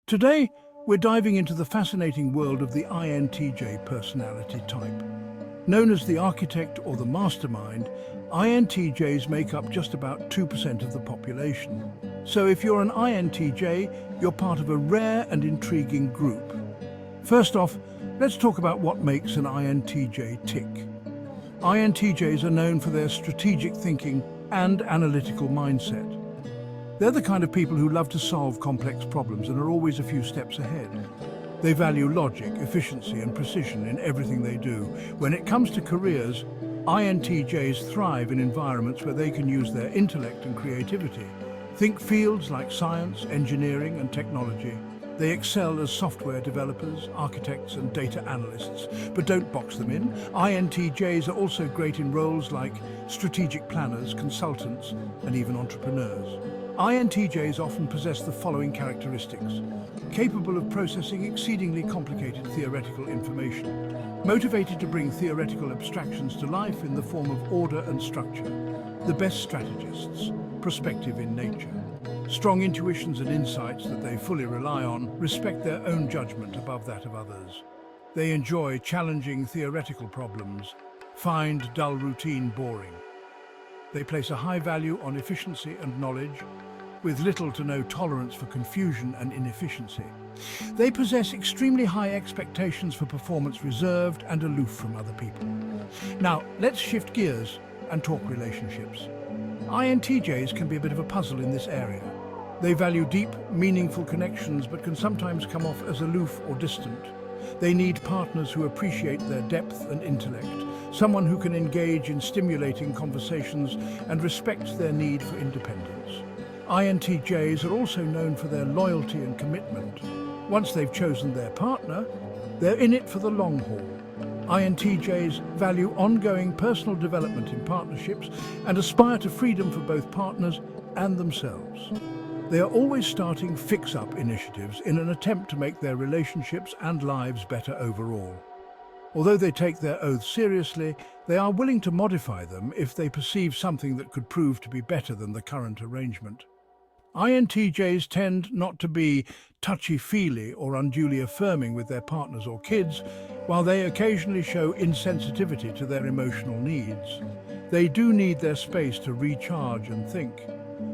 Today, we're diving into the fascinating world of the INTJ personality type. Known as the architect or the mastermind, INTJs make up just about 2% of the population. So if you're an INTJ, you're part of a rare and intriguing group. First off, let's talk about what makes an INTJ tick. INTJs are known for their strategic thinking and analytical mindset. They're the kind of people who love to solve complex problems and are always a few steps ahead. They value logic, efficiency and precision in everything they do. When it comes to careers, INTJs thrive in environments where they can use their intellect and creativity. Think fields like science, engineering and technology. They excel as software developers, architects and data analysts, but don't box them in. INTJs are also great in roles like strategic planners, consultants and even entrepreneurs. INTJs often possess the following characteristics: capable of processing exceedingly complicated theoretical information, motivated to bring theoretical abstractions to life in the form of order and structure, the best strategists, prospective in nature, strong intuitions and insights that they fully rely on, respect their own judgment above that of others. They enjoy challenging theoretical problems, find dull routine boring. They place a high value on efficiency and knowledge, with little to no tolerance for confusion and inefficiency. They possess extremely high expectations for performance, reserved and aloof from other people. Now, let's shift gears and talk relationships. INTJs can be a bit of a puzzle in this area. They value deep, meaningful connections but can sometimes come off as aloof or distant. They need partners who appreciate their depth and intellect, someone who can engage in stimulating conversations and respects their need for independence. INTJs are also known for their loyalty and commitment. Once they've chosen their partner, they're in it for the long haul. INTJs value ongoing personal development in partnerships and aspire to freedom for both partners and themselves. They are always starting fix-up initiatives in an attempt to make their relationships and lives better overall. Although they take their oaths seriously, they are willing to modify them if they perceive something that could prove to be better than the current arrangement. INTJs tend not to be touchy-feely or unduly affirming with their partners or kids, while they occasionally show insensitivity to their emotional needs. They do need their space to recharge and think.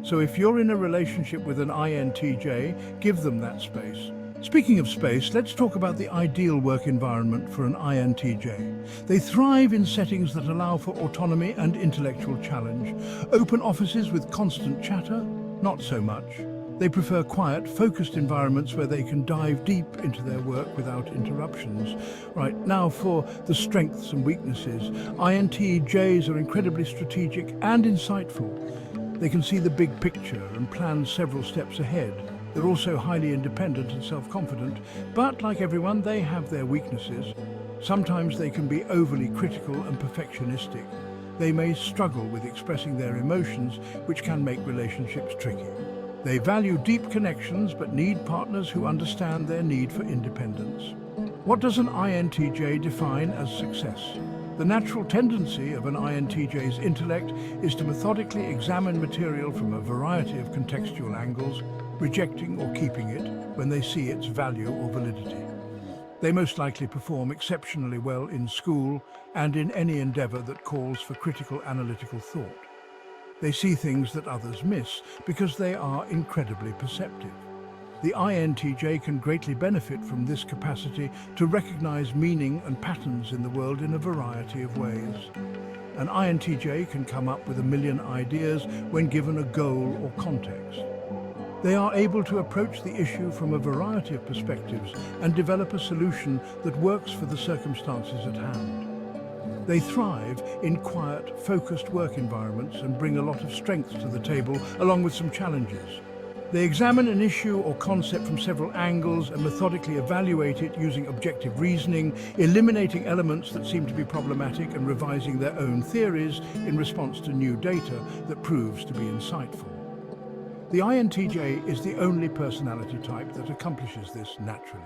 So if you're in a relationship with an INTJ, give them that space. Speaking of space, let's talk about the ideal work environment for an INTJ. They thrive in settings that allow for autonomy and intellectual challenge. Open offices with constant chatter? Not so much. They prefer quiet, focused environments where they can dive deep into their work without interruptions. Right, now for the strengths and weaknesses. INTJs are incredibly strategic and insightful. They can see the big picture and plan several steps ahead. They're also highly independent and self-confident, but like everyone, they have their weaknesses. Sometimes they can be overly critical and perfectionistic. They may struggle with expressing their emotions, which can make relationships tricky. They value deep connections but need partners who understand their need for independence. What does an INTJ define as success? The natural tendency of an INTJ's intellect is to methodically examine material from a variety of contextual angles, rejecting or keeping it when they see its value or validity. They most likely perform exceptionally well in school and in any endeavor that calls for critical analytical thought. They see things that others miss because they are incredibly perceptive. The INTJ can greatly benefit from this capacity to recognize meaning and patterns in the world in a variety of ways. An INTJ can come up with a million ideas when given a goal or context. They are able to approach the issue from a variety of perspectives and develop a solution that works for the circumstances at hand. They thrive in quiet, focused work environments and bring a lot of strengths to the table, along with some challenges. They examine an issue or concept from several angles and methodically evaluate it using objective reasoning, eliminating elements that seem to be problematic and revising their own theories in response to new data that proves to be insightful. The INTJ is the only personality type that accomplishes this naturally.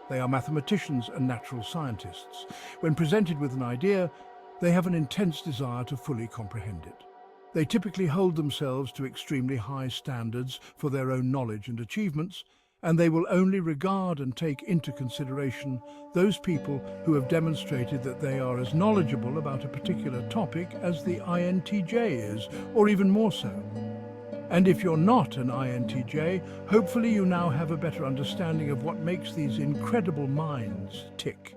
They are mathematicians and natural scientists. When presented with an idea, they have an intense desire to fully comprehend it. They typically hold themselves to extremely high standards for their own knowledge and achievements, and they will only regard and take into consideration those people who have demonstrated that they are as knowledgeable about a particular topic as the INTJ is, or even more so. And if you're not an INTJ, hopefully you now have a better understanding of what makes these incredible minds tick.